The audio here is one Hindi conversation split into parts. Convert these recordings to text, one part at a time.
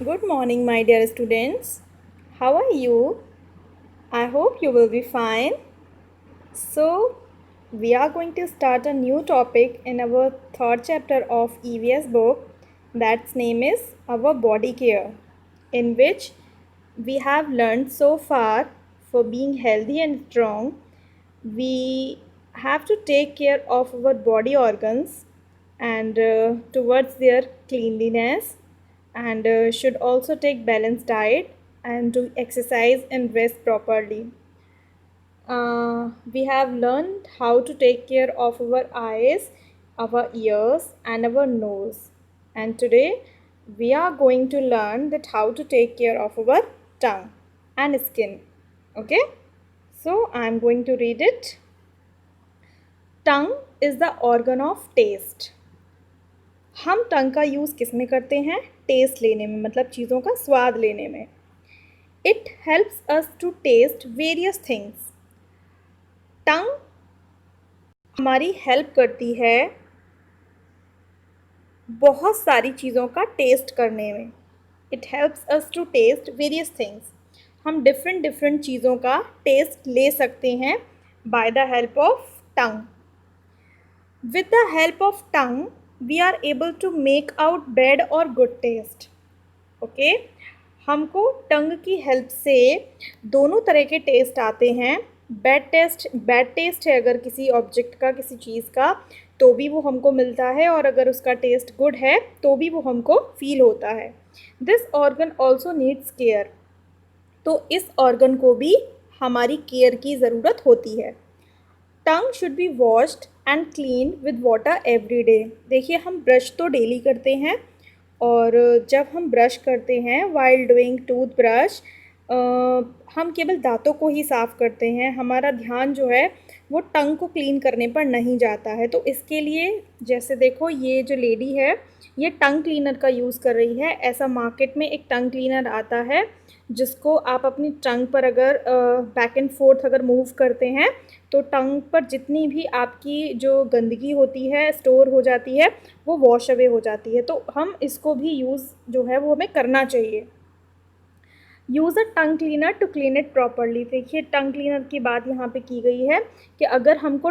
Good morning, my dear students. How are you? I hope you will be fine. So, we are going to start a new topic in our third chapter of EVS book. That's name is Our Body Care, in which we have learned so far for being healthy and strong, we have to take care of our body organs and towards their cleanliness and should also take balanced diet and do exercise and rest properly. We have learned how to take care of our eyes, our ears and our nose, and today we are going to learn that how to take care of our tongue and skin. Okay, so I'm going to read it. Tongue is the organ of taste. हम टंग का यूज़ किस में करते हैं? टेस्ट लेने में, मतलब चीज़ों का स्वाद लेने में. It helps us to test various things. Tongue हमारी हेल्प करती है बहुत सारी चीज़ों का टेस्ट करने में. It helps us to test various things. हम डिफरेंट चीज़ों का टेस्ट ले सकते हैं by the help of tongue. With the help of tongue, we are able to make out bad or good taste. Okay? हमको टंग की हेल्प से दोनों तरह के टेस्ट आते हैं. बैड टेस्ट है अगर किसी ऑब्जेक्ट का, किसी चीज़ का, तो भी वो हमको मिलता है, और अगर उसका टेस्ट गुड है तो भी वो हमको फील होता है. This organ also needs care. तो इस ऑर्गन को भी हमारी केयर की ज़रूरत होती है. Tongue should be washed and clean with water every day. देखिए, हम ब्रश तो डेली करते हैं, और जब हम ब्रश करते हैं वाइल डूइंग टूथ ब्रश, हम केवल दांतों को ही साफ़ करते हैं. हमारा ध्यान जो है वो टंग को क्लीन करने पर नहीं जाता है. तो इसके लिए जैसे देखो, ये जो लेडी है ये टंग क्लीनर का यूज़ कर रही है. ऐसा मार्केट में एक टंग क्लीनर आता है जिसको आप अपनी टंग पर अगर बैक एंड फोर्थ अगर मूव करते हैं तो टंग पर जितनी भी आपकी जो गंदगी होती है स्टोर हो जाती है, वो वॉश अवे हो जाती है. तो हम इसको भी यूज़ जो है वो हमें करना चाहिए. Use a tongue cleaner to clean it properly. देखिए, टंग क्लीनर की बात यहाँ पे की गई है कि अगर हमको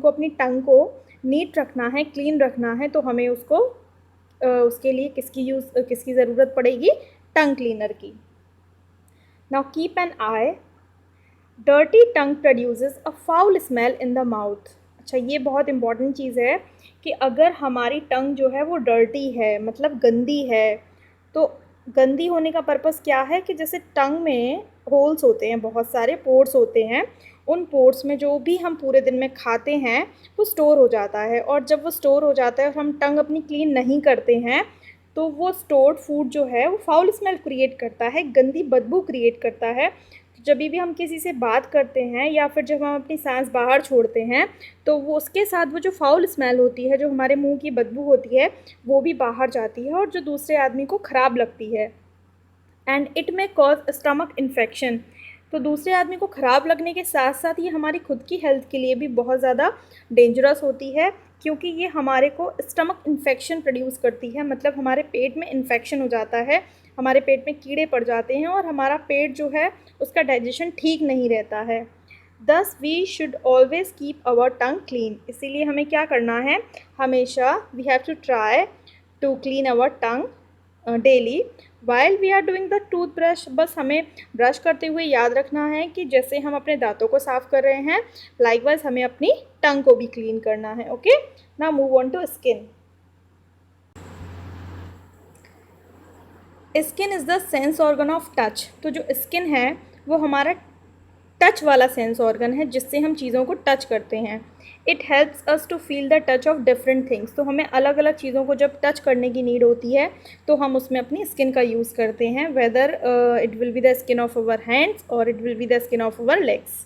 अपनी टंग को नीट रखना है, क्लीन रखना है, तो हमें उसके लिए किसकी ज़रूरत पड़ेगी? टंग क्लीनर की. Now keep an I. Dirty tongue produces a foul smell in the mouth. अच्छा, ये बहुत इंपॉर्टेंट चीज़ है कि अगर हमारी टंग जो है वो डर्टी है, मतलब गंदी है, तो गंदी होने का पर्पस क्या है कि जैसे टंग में होल्स होते हैं, बहुत सारे पोर्स होते हैं. उन पोर्स में जो भी हम पूरे दिन में खाते हैं वो स्टोर हो जाता है, और जब वो स्टोर हो जाता है और हम टंग अपनी क्लीन नहीं करते हैं तो वो स्टोर्ड फूड जो है वो फाउल स्मेल क्रिएट करता है, गंदी बदबू क्रिएट करता है. जब भी हम किसी से बात करते हैं या फिर जब हम अपनी सांस बाहर छोड़ते हैं तो वो उसके साथ वो जो फाउल स्मेल होती है, जो हमारे मुंह की बदबू होती है, वो भी बाहर जाती है और जो दूसरे आदमी को ख़राब लगती है. एंड इट में कॉज स्टमक इन्फेक्शन. तो दूसरे आदमी को ख़राब लगने के साथ साथ ये हमारी खुद की हेल्थ के लिए भी बहुत ज़्यादा डेंजरस होती है, क्योंकि ये हमारे को स्टमक इन्फेक्शन प्रोड्यूस करती है. मतलब हमारे पेट में इन्फेक्शन हो जाता है, हमारे पेट में कीड़े पड़ जाते हैं और हमारा पेट जो है उसका डाइजेशन ठीक नहीं रहता है. Thus we should always keep our tongue clean. इसीलिए हमें क्या करना है, हमेशा we have to try to clean our tongue daily while we are doing the tooth brush. बस हमें ब्रश करते हुए याद रखना है कि जैसे हम अपने दांतों को साफ़ कर रहे हैं, लाइकवाइज हमें अपनी टंग को भी क्लीन करना है. Okay, now move on to skin. Skin is the sense organ of touch. तो जो स्किन है वो हमारा टच वाला सेंस ऑर्गन है, जिससे हम चीज़ों को टच करते हैं. It helps us to feel the touch of different things. तो हमें अलग अलग चीज़ों को जब टच करने की नीड होती है तो हम उसमें अपनी स्किन का यूज़ करते हैं, whether it will be the skin of our hands और it will be the skin of our legs.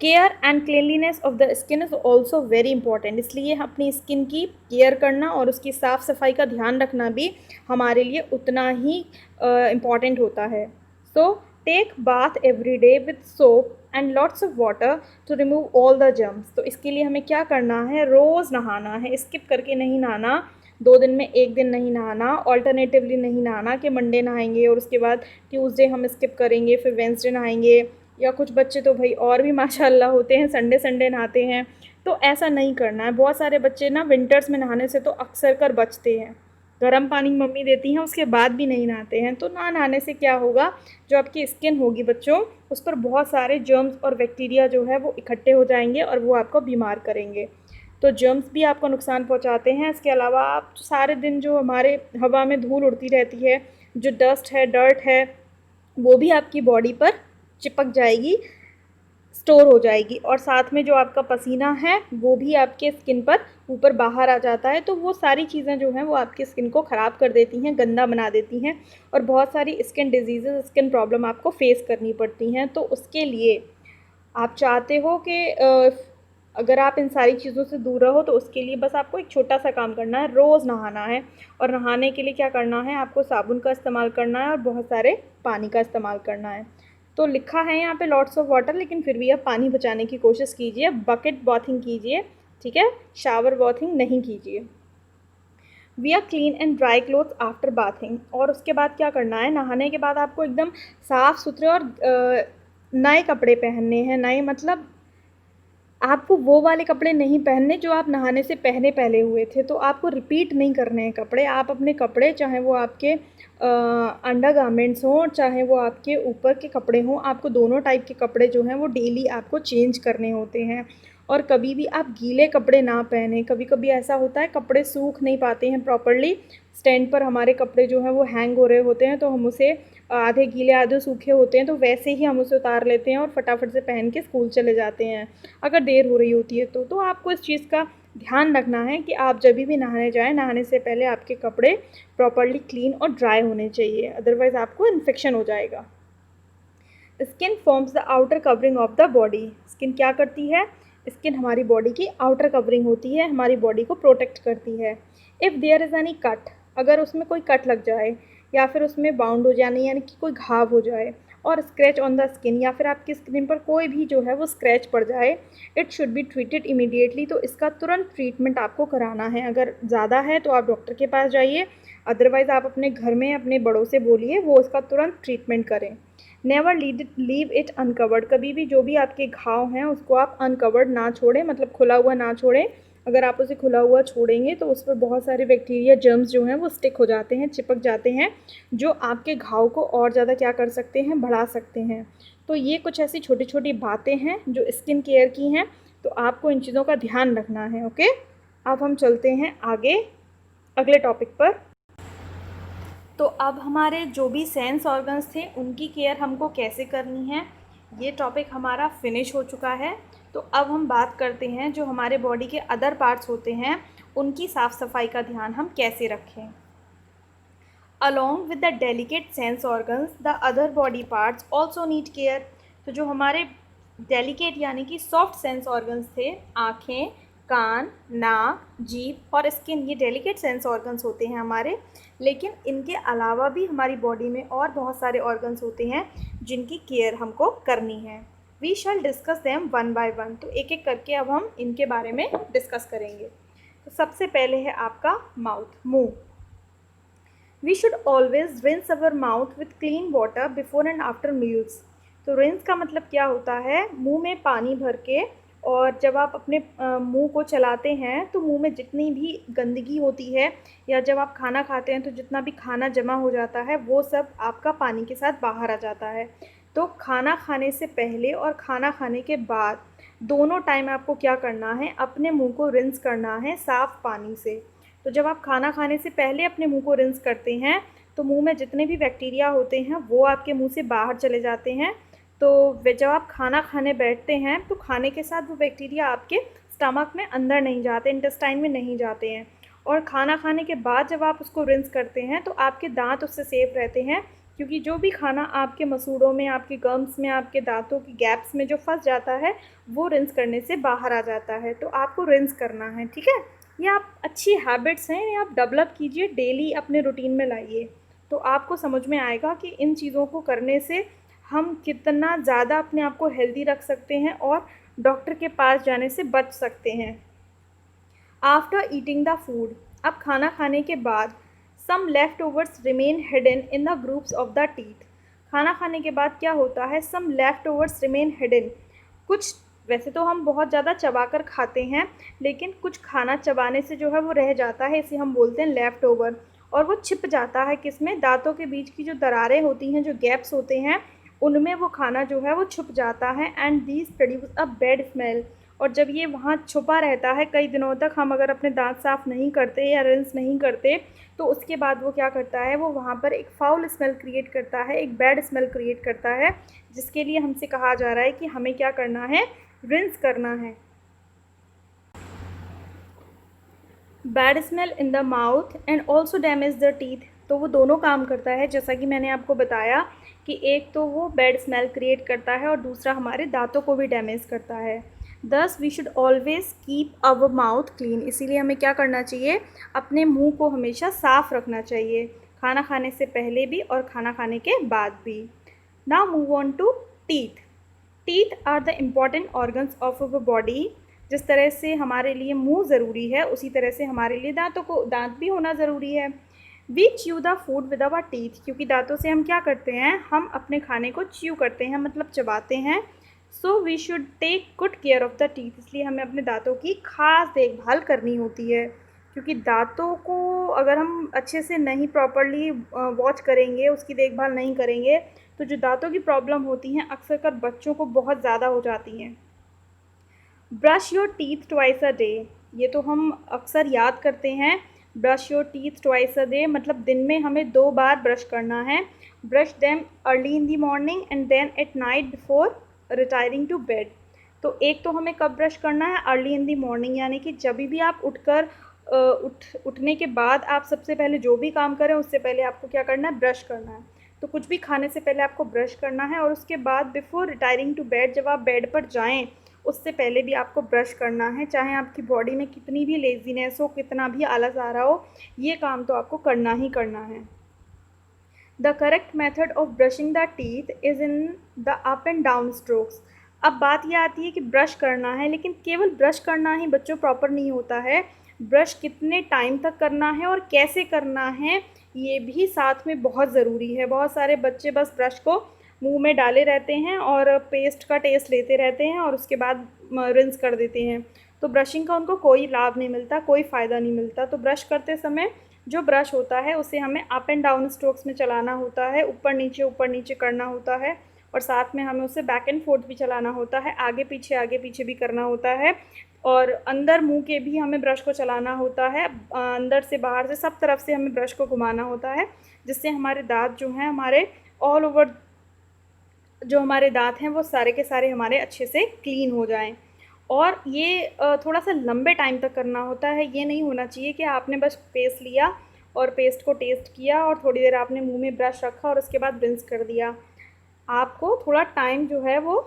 Care and cleanliness of the skin is also very important. इसलिए अपनी स्किन की केयर करना और उसकी साफ़ सफाई का ध्यान रखना भी हमारे लिए उतना ही इम्पॉर्टेंट होता है. So take bath every day with soap and lots of water to remove all the germs. तो इसके लिए हमें क्या करना है, रोज़ नहाना है, स्किप करके नहीं नहाना. 2 दिन में 1 दिन नहीं नहाना, ऑल्टरनेटिवली नहीं नहाना कि मंडे नहाएंगे और उसके बाद ट्यूसडे हम स्किप करेंगे, फिर वेंसडे नहाएंगे, या कुछ बच्चे तो भाई और भी माशाल्लाह होते हैं संडे संडे नहाते हैं। तो ऐसा नहीं करना है। बहुत सारे बच्चे ना विंटर्स में नहाने से तो अक्सर कर बचते हैं, गर्म पानी मम्मी देती हैं उसके बाद भी नहीं नहाते हैं। तो ना नहाने से क्या होगा, जो आपकी स्किन होगी बच्चों, उस पर बहुत सारे जर्म्स और बैक्टीरिया जो है वो इकट्ठे हो जाएंगे और वो आपको बीमार करेंगे। तो जर्म्स भी आपको नुकसान पहुंचाते हैं। इसके अलावा आप सारे दिन जो हमारे हवा में धूल उड़ती रहती है, जो डस्ट है, डर्ट है, वो भी आपकी बॉडी पर चिपक जाएगी, स्टोर हो जाएगी, और साथ में जो आपका पसीना है वो भी आपके स्किन पर ऊपर बाहर आ जाता है। तो वो सारी चीज़ें जो हैं वो आपकी स्किन को ख़राब कर देती हैं, गंदा बना देती हैं, और बहुत सारी स्किन डिजीज़, स्किन प्रॉब्लम आपको फेस करनी पड़ती हैं। तो उसके लिए आप चाहते हो कि अगर आप इन सारी चीज़ों से दूर रहो, तो उसके लिए बस आपको एक छोटा सा काम करना है, रोज़ नहाना है। और नहाने के लिए क्या करना है, आपको साबुन का इस्तेमाल करना है और बहुत सारे पानी का इस्तेमाल करना है। तो लिखा है यहाँ पे लॉट्स ऑफ वाटर, लेकिन फिर भी आप पानी बचाने की कोशिश कीजिए, बकेट बॉथिंग कीजिए, ठीक है, शावर बॉथिंग नहीं कीजिए। Wear clean and dry clothes after bathing. और उसके बाद क्या करना है, नहाने के बाद आपको एकदम साफ़ सुथरे और नए कपड़े पहनने हैं। नए मतलब आपको वो वाले कपड़े नहीं पहनने जो आप नहाने से पहले हुए थे। तो आपको रिपीट नहीं करने हैं कपड़े। आप अपने कपड़े, चाहे वो आपके अंडर गारमेंट्स हों, चाहे वो आपके ऊपर के कपड़े हों, आपको दोनों टाइप के कपड़े जो हैं वो डेली आपको चेंज करने होते हैं। और कभी भी आप गीले कपड़े ना पहने। कभी कभी ऐसा होता है कपड़े सूख नहीं पाते हैं प्रॉपरली, स्टैंड पर हमारे कपड़े जो हैं वो हैंग हो रहे होते हैं, तो हम उसे आधे गीले आधे सूखे होते हैं, तो वैसे ही हम उसे उतार लेते हैं और फटाफट से पहन के स्कूल चले जाते हैं अगर देर हो रही होती है। तो आपको इस चीज़ का ध्यान रखना है कि आप जब भी नहाने जाएं, नहाने से पहले आपके कपड़े प्रॉपरली क्लीन और ड्राई होने चाहिए, अदरवाइज़ आपको इन्फेक्शन हो जाएगा। Skin forms the outer covering of the body. Skin क्या करती है, स्किन हमारी बॉडी की आउटर कवरिंग होती है, हमारी बॉडी को प्रोटेक्ट करती है। If there is any cut, अगर उसमें कोई कट लग जाए या फिर उसमें बाउंड हो जाने यानी कि कोई घाव हो जाए, और स्क्रैच ऑन द स्किन, या फिर आपकी स्किन पर कोई भी जो है वो स्क्रैच पड़ जाए, it should be treated immediately. तो इसका तुरंत ट्रीटमेंट आपको कराना है। अगर ज़्यादा है तो आप डॉक्टर के पास जाइए, अदरवाइज़ आप अपने घर में अपने बड़ों से बोलिए वो इसका तुरंत ट्रीटमेंट करें। Never leave it uncovered. कभी भी जो भी आपके घाव हैं उसको आप अनकवर्ड ना छोड़ें, मतलब खुला हुआ ना छोड़ें। अगर आप उसे खुला हुआ छोड़ेंगे तो उस पर बहुत सारे बैक्टीरिया, जर्म्स जो हैं वो स्टिक हो जाते हैं, चिपक जाते हैं, जो आपके घाव को और ज़्यादा क्या कर सकते हैं, बढ़ा सकते हैं। तो ये कुछ ऐसी छोटी छोटी बातें हैं जो स्किन केयर की हैं, तो आपको इन चीज़ों का ध्यान रखना है। ओके, अब हम चलते हैं आगे अगले टॉपिक पर। तो अब हमारे जो भी सेंस ऑर्गन्स थे उनकी केयर हमको कैसे करनी है, ये टॉपिक हमारा फिनिश हो चुका है। तो अब हम बात करते हैं जो हमारे बॉडी के अदर पार्ट्स होते हैं उनकी साफ़ सफाई का ध्यान हम कैसे रखें। Along with the delicate sense organs the other body parts also need care. तो जो हमारे डेलिकेट यानी कि सॉफ्ट सेंस ऑर्गन्स थे, आँखें, कान, नाक, जीभ और स्किन, ये डेलिकेट सेंस ऑर्गन्स होते हैं हमारे। लेकिन इनके अलावा भी हमारी बॉडी में और बहुत सारे ऑर्गन्स होते हैं जिनकी केयर हमको करनी है। We shall discuss them one by one. तो एक एक करके अब हम इनके बारे में डिस्कस करेंगे। तो सबसे पहले है आपका माउथ, मुँह। We should always rinse our mouth with clean water before and after meals. तो रिंस का मतलब क्या होता है, मुंह में पानी भर के, और जब आप अपने मुंह को चलाते हैं तो मुंह में जितनी भी गंदगी होती है, या जब आप खाना खाते हैं तो जितना भी खाना जमा हो जाता है वो सब आपका पानी के साथ बाहर आ जाता है। तो खाना खाने से पहले और खाना खाने के बाद दोनों टाइम आपको क्या करना है, अपने मुंह को रिंस करना है साफ़ पानी से। तो जब आप खाना खाने से पहले अपने मुंह को रिंस करते हैं तो मुंह में जितने भी बैक्टीरिया होते हैं वो आपके मुंह से बाहर चले जाते हैं। तो वे जब आप खाना खाने बैठते हैं तो खाने के साथ वो बैक्टीरिया आपके स्टमक में अंदर नहीं जाते, इंटेस्टाइन में नहीं जाते हैं। और खाना खाने के बाद जब आप उसको रिंस करते हैं तो आपके दांत उससे सेफ रहते हैं, क्योंकि जो भी खाना आपके मसूड़ों में, आपके गम्स में, आपके दांतों की गैप्स में जो फंस जाता है वो रिंस करने से बाहर आ जाता है। तो आपको रिंस करना है, ठीक है। ये आप अच्छी हैबिट्स हैं, ये आप डेवलप कीजिए, डेली अपने रूटीन में लाइए, तो आपको समझ में आएगा कि इन चीज़ों को करने से हम कितना ज़्यादा अपने आप को हेल्दी रख सकते हैं और डॉक्टर के पास जाने से बच सकते हैं। आफ्टर ईटिंग द फूड, अब खाना खाने के बाद some leftovers remain hidden in the groups of the teeth. खाना खाने के बाद क्या होता है, some leftovers remain hidden. कुछ, वैसे तो हम बहुत ज़्यादा चबा कर खाते हैं, लेकिन कुछ खाना चबाने से जो है वो रह जाता है, इसे हम बोलते हैं लेफ़्ट ओवर। और वो छिप जाता है किसमें, दांतों के बीच की जो दरारें होती हैं, जो गैप्स होते हैं, उनमें वो खाना जो है वो छुप जाता है। And these produce a bad smell. और जब ये वहाँ छुपा रहता है कई दिनों तक, हम अगर अपने दांत साफ़ नहीं करते या रिंस नहीं करते, तो उसके बाद वो क्या करता है, वो वहाँ पर एक फाउल स्मेल क्रिएट करता है, एक बैड स्मेल क्रिएट करता है, जिसके लिए हमसे कहा जा रहा है कि हमें क्या करना है, रिंस करना है। Bad smell in the mouth and also damage the teeth. तो वो दोनों काम करता है, जैसा कि मैंने आपको बताया कि एक तो वो बैड स्मेल क्रिएट करता है और दूसरा हमारे दांतों को भी डैमेज करता है। Thus we should always keep our mouth clean. इसीलिए हमें क्या करना चाहिए, अपने मुंह को हमेशा साफ़ रखना चाहिए, खाना खाने से पहले भी और खाना खाने के बाद भी। Now move on to teeth. Teeth are the important organs of our body. जिस तरह से हमारे लिए मुंह ज़रूरी है, उसी तरह से हमारे लिए दांत भी होना ज़रूरी है। We chew the food with our teeth. क्योंकि दांतों से हम क्या करते हैं, हम अपने खाने को च्यू करते हैं, मतलब चबाते हैं। So we should take good care of the teeth. इसलिए हमें अपने दांतों की खास देखभाल करनी होती है, क्योंकि दांतों को अगर हम अच्छे से नहीं प्रॉपरली वॉच करेंगे, उसकी देखभाल नहीं करेंगे, तो जो दांतों की प्रॉब्लम होती हैं अक्सर कर बच्चों को बहुत ज़्यादा हो जाती हैं। Brush your teeth twice a day. ये तो हम अक्सर याद करते हैं, brush your teeth twice a day, मतलब दिन में हमें 2 बार ब्रश करना है। Brush them early in the morning and then at night before retiring to bed. तो एक तो हमें कब ब्रश करना है, अर्ली इन दी मॉर्निंग, यानी कि जब भी आप उठकर उठने के बाद आप सबसे पहले जो भी काम करें उससे पहले आपको क्या करना है, ब्रश करना है। तो कुछ भी खाने से पहले आपको ब्रश करना है, और उसके बाद बिफोर रिटायरिंग टू बेड, जब आप बेड पर जाएं उससे पहले भी आपको ब्रश करना है। चाहे आपकी बॉडी में कितनी भी लेज़ीनेस हो, कितना भी आलस आ रहा हो, ये काम तो आपको करना ही करना है। The correct method of brushing the teeth is in the up and down strokes. अब बात यह आती है कि ब्रश करना है, लेकिन केवल ब्रश करना ही बच्चों प्रॉपर नहीं होता है। ब्रश कितने टाइम तक करना है और कैसे करना है, ये भी साथ में बहुत ज़रूरी है। बहुत सारे बच्चे बस ब्रश को मुंह में डाले रहते हैं और पेस्ट का टेस्ट लेते रहते हैं और उसके बाद रिंस कर देते हैं। तो ब्रशिंग का उनको कोई लाभ नहीं मिलता, कोई फ़ायदा नहीं मिलता। तो ब्रश करते समय जो ब्रश होता है उसे हमें अप एंड डाउन स्ट्रोक्स में चलाना होता है, ऊपर नीचे करना होता है, और साथ में हमें उसे बैक एंड फोर्थ भी चलाना होता है, आगे पीछे भी करना होता है। और अंदर मुंह के भी हमें ब्रश को चलाना होता है, अंदर से बाहर से सब तरफ से हमें ब्रश को घुमाना होता है, जिससे हमारे दांत जो हैं, हमारे ऑल ओवर जो हमारे दांत हैं वो सारे के सारे हमारे अच्छे से क्लीन हो जाएं। और ये थोड़ा सा लंबे टाइम तक करना होता है। ये नहीं होना चाहिए कि आपने बस पेस्ट लिया और पेस्ट को टेस्ट किया और थोड़ी देर आपने मुंह में ब्रश रखा और उसके बाद रिंस कर दिया। आपको थोड़ा टाइम जो है वो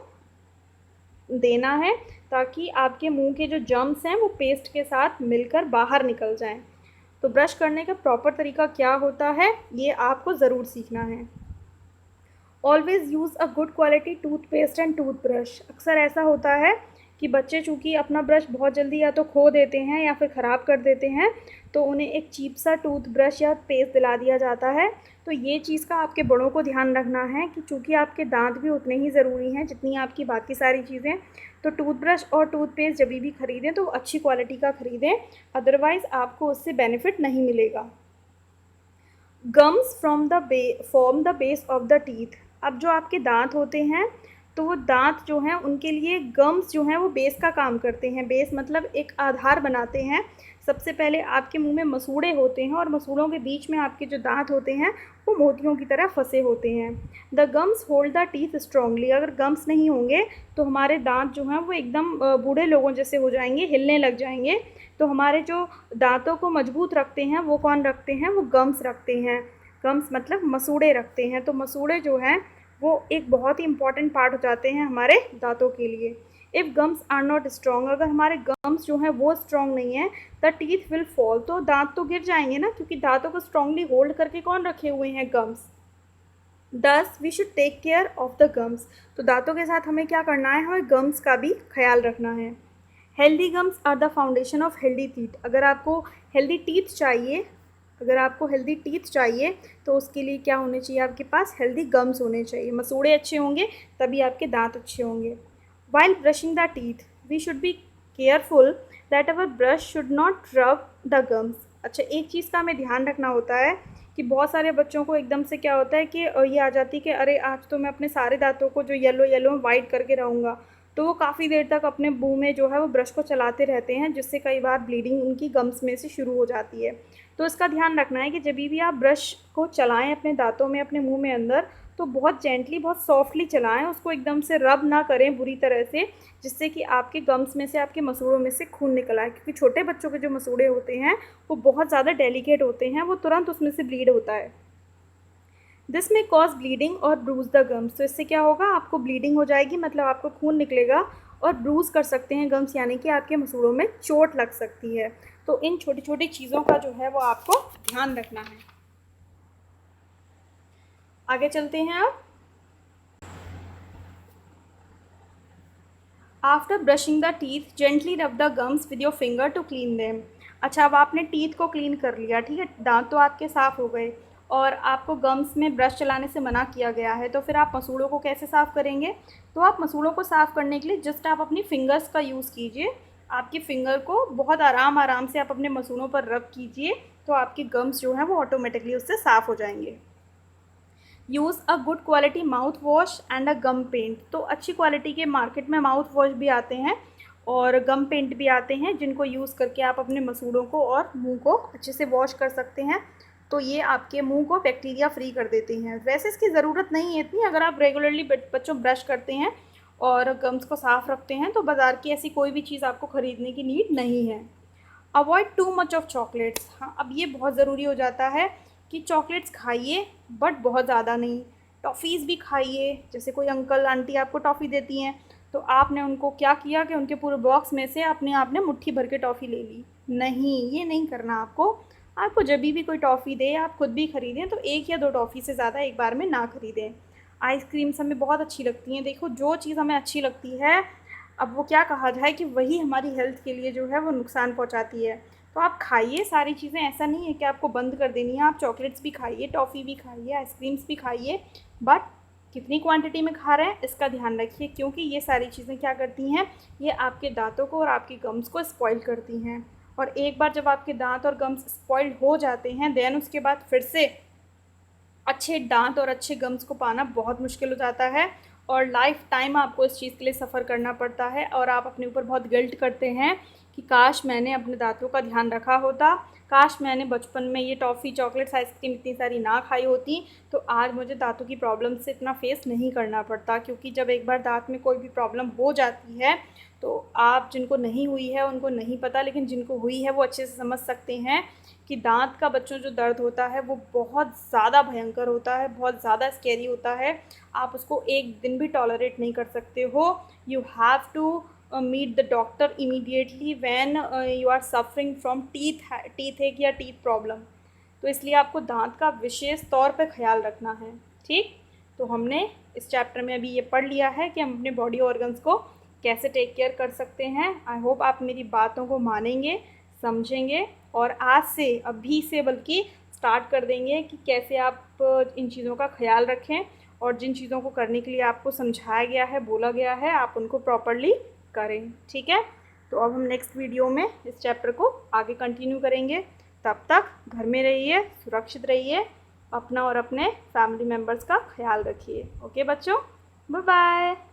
देना है, ताकि आपके मुंह के जो जर्म्स हैं वो पेस्ट के साथ मिलकर बाहर निकल जाएं। तो ब्रश करने का प्रॉपर तरीका क्या होता है, ये आपको ज़रूर सीखना है। Always use a good quality toothpaste and toothbrush. अक्सर ऐसा होता है कि बच्चे चूँकि अपना ब्रश बहुत जल्दी या तो खो देते हैं या फिर ख़राब कर देते हैं, तो उन्हें एक चीप सा टूथब्रश या पेस्ट दिला दिया जाता है। तो ये चीज़ का आपके बड़ों को ध्यान रखना है कि चूँकि आपके दांत भी उतने ही ज़रूरी हैं जितनी आपकी बाकी सारी चीज़ें, तो टूथब्रश और टूथपेस्ट जब भी ख़रीदें तो अच्छी क्वालिटी का ख़रीदें, अदरवाइज़ आपको उससे बेनिफिट नहीं मिलेगा। Gums form the base of the teeth. अब जो आपके दांत होते हैं, तो वो दांत जो हैं उनके लिए गम्स जो हैं वो बेस का काम करते हैं। बेस मतलब एक आधार बनाते हैं। सबसे पहले आपके मुंह में मसूड़े होते हैं और मसूड़ों के बीच में आपके जो दांत होते हैं वो मोतियों की तरह फंसे होते हैं। The gums hold the teeth strongly. अगर गम्स नहीं होंगे तो हमारे दांत जो हैं वो एकदम बूढ़े लोगों जैसे हो जाएंगे, हिलने लग जाएंगे। तो हमारे जो दांतों को मजबूत रखते हैं वो कौन रखते हैं, वो गम्स रखते हैं। गम्स मतलब मसूड़े रखते हैं। तो मसूड़े जो हैं वो एक बहुत ही इंपॉर्टेंट पार्ट हो जाते हैं हमारे दांतों के लिए। If gums are not strong, अगर हमारे गम्स जो हैं वो स्ट्रॉन्ग नहीं है, द टीथ विल फॉल। तो दांत तो गिर जाएंगे ना, क्योंकि दांतों को स्ट्रांगली होल्ड करके कौन रखे हुए हैं, gums. Thus we should take care of the gums. तो दांतों के साथ हमें क्या करना है, हमें गम्स का भी ख्याल रखना है। Healthy gums are the foundation of healthy teeth. अगर आपको हेल्दी टीथ चाहिए तो उसके लिए क्या होने चाहिए, आपके पास हेल्दी गम्स होने चाहिए। मसूड़े अच्छे होंगे तभी आपके दांत अच्छे होंगे। While brushing the teeth we should be careful that our brush should not rub the gums. अच्छा, एक चीज़ का हमें ध्यान रखना होता है कि बहुत सारे बच्चों को एकदम से क्या होता है कि ये आ जाती है कि अरे आज तो मैं अपने सारे दांतों को जो येलो येलो वाइट करके रहूँगा, तो वो काफ़ी देर तक अपने मुंह में जो है वो ब्रश को चलाते रहते हैं, जिससे कई बार ब्लीडिंग उनकी गम्स में से शुरू हो जाती है। तो इसका ध्यान रखना है कि जब भी आप ब्रश को चलाएं अपने दांतों में, अपने मुंह में अंदर, तो बहुत जेंटली, बहुत सॉफ्टली चलाएं, उसको एकदम से रब ना करें बुरी तरह से, जिससे कि आपके गम्स में से, आपके मसूड़ों में से खून निकल आए। क्योंकि छोटे बच्चों के जो मसूड़े होते हैं वो बहुत ज़्यादा डेलिकेट होते हैं, वो तुरंत उसमें से ब्लीड होता है। दिस में कॉज ब्लीडिंग और ब्रूज द गम्स। तो इससे क्या होगा, आपको ब्लीडिंग हो जाएगी, मतलब आपको खून निकलेगा, और ब्रूज कर सकते हैं गम्स, यानी कि आपके मसूड़ों में चोट लग सकती है। तो इन छोटी छोटी चीज़ों का जो है वो आपको ध्यान रखना है। आगे चलते हैं अब। After brushing the teeth gently rub the gums with your finger to clean them. अच्छा, अब आपने टीथ को क्लीन कर लिया, ठीक है, दांत तो आपके साफ़ हो गए, और आपको गम्स में ब्रश चलाने से मना किया गया है, तो फिर आप मसूड़ों को कैसे साफ़ करेंगे? तो आप मसूड़ों को साफ़ करने के लिए जस्ट आप अपनी फिंगर्स का यूज़ कीजिए। आपकी फ़िंगर को बहुत आराम आराम से आप अपने मसूड़ों पर रब कीजिए, तो आपके गम्स जो हैं वो ऑटोमेटिकली उससे साफ़ हो जाएंगे। Use a good quality mouth wash and a gum paint. तो अच्छी क्वालिटी के मार्केट में माउथ वॉश भी आते हैं और गम पेंट भी आते हैं, जिनको यूज़ करके आप अपने मसूड़ों को और मुंह को अच्छे से वॉश कर सकते हैं। तो ये आपके मुंह को बैक्टीरिया फ्री कर देते हैं। वैसे इसकी ज़रूरत नहीं है इतनी, अगर आप रेगुलरली बच्चों ब्रश करते हैं और गम्स को साफ़ रखते हैं तो बाज़ार की ऐसी कोई भी चीज़ आपको ख़रीदने की नीड नहीं है। Avoid too much of chocolates. हाँ, अब ये बहुत ज़रूरी हो जाता है कि चॉकलेट्स खाइए बट बहुत ज़्यादा नहीं। टॉफ़ीज़ भी खाइए, जैसे कोई अंकल आंटी आपको टॉफ़ी देती हैं, तो आपने उनको क्या किया कि उनके पूरे बॉक्स में से अपने आपने मुट्ठी भर के टॉफ़ी ले ली। नहीं, ये नहीं करना आपको। आपको जब भी कोई टॉफ़ी दे, आप खुद भी ख़रीदें तो 1 या 2 टॉफ़ी से ज़्यादा एक बार में ना ख़रीदें। आइसक्रीम्स हमें बहुत अच्छी लगती हैं। देखो, जो चीज़ हमें अच्छी लगती है, अब वो क्या कहा जाए कि वही हमारी हेल्थ के लिए जो है वो नुकसान पहुंचाती है। तो आप खाइए सारी चीज़ें, ऐसा नहीं है कि आपको बंद कर देनी है। आप चॉकलेट्स भी खाइए, टॉफ़ी भी खाइए, आइसक्रीम्स भी खाइए, बट कितनी क्वांटिटी में खा रहे हैं इसका ध्यान रखिए, क्योंकि ये सारी चीज़ें क्या करती हैं, ये आपके दांतों को और आपकी गम्स को स्पॉइल करती हैं। और एक बार जब आपके दांत और गम्स स्पॉइल्ड हो जाते हैं, देन उसके बाद फिर से अच्छे दांत और अच्छे गम्स को पाना बहुत मुश्किल हो जाता है, और लाइफ टाइम आपको इस चीज़ के लिए सफ़र करना पड़ता है, और आप अपने ऊपर बहुत गिल्ट करते हैं कि काश मैंने अपने दांतों का ध्यान रखा होता, काश मैंने बचपन में ये टॉफ़ी, चॉकलेट्स, आइसक्रीम इतनी सारी ना खाई होती, तो आज मुझे दांतों की प्रॉब्लम से इतना फेस नहीं करना पड़ता। क्योंकि जब एक बार दांत में कोई भी प्रॉब्लम हो जाती है, तो आप, जिनको नहीं हुई है उनको नहीं पता, लेकिन जिनको हुई है वो अच्छे से समझ सकते हैं कि दांत का बच्चों जो दर्द होता है वो बहुत ज़्यादा भयंकर होता है, बहुत ज़्यादा स्कैरी होता है। आप उसको एक दिन भी टॉलरेट नहीं कर सकते हो। You have to meet the doctor immediately when you are suffering from teeth ache या टीथ प्रॉब्लम। तो इसलिए आपको दांत का विशेष तौर पर ख्याल रखना है। ठीक, तो हमने इस चैप्टर में अभी ये पढ़ लिया है कि हम अपने बॉडी ऑर्गन्स को कैसे टेक केयर कर सकते हैं। आई होप आप मेरी बातों को मानेंगे, समझेंगे, और आज से, अभी से बल्कि स्टार्ट कर देंगे कि कैसे आप इन चीज़ों का ख्याल रखें, और जिन चीज़ों को करने के लिए आपको समझाया गया है, बोला गया है, आप उनको प्रॉपरली करें। ठीक है, तो अब हम नेक्स्ट वीडियो में इस चैप्टर को आगे कंटिन्यू करेंगे। तब तक घर में रहिए, सुरक्षित रहिए, अपना और अपने फैमिली मेम्बर्स का ख्याल रखिए। ओके बच्चों, बाय बाय।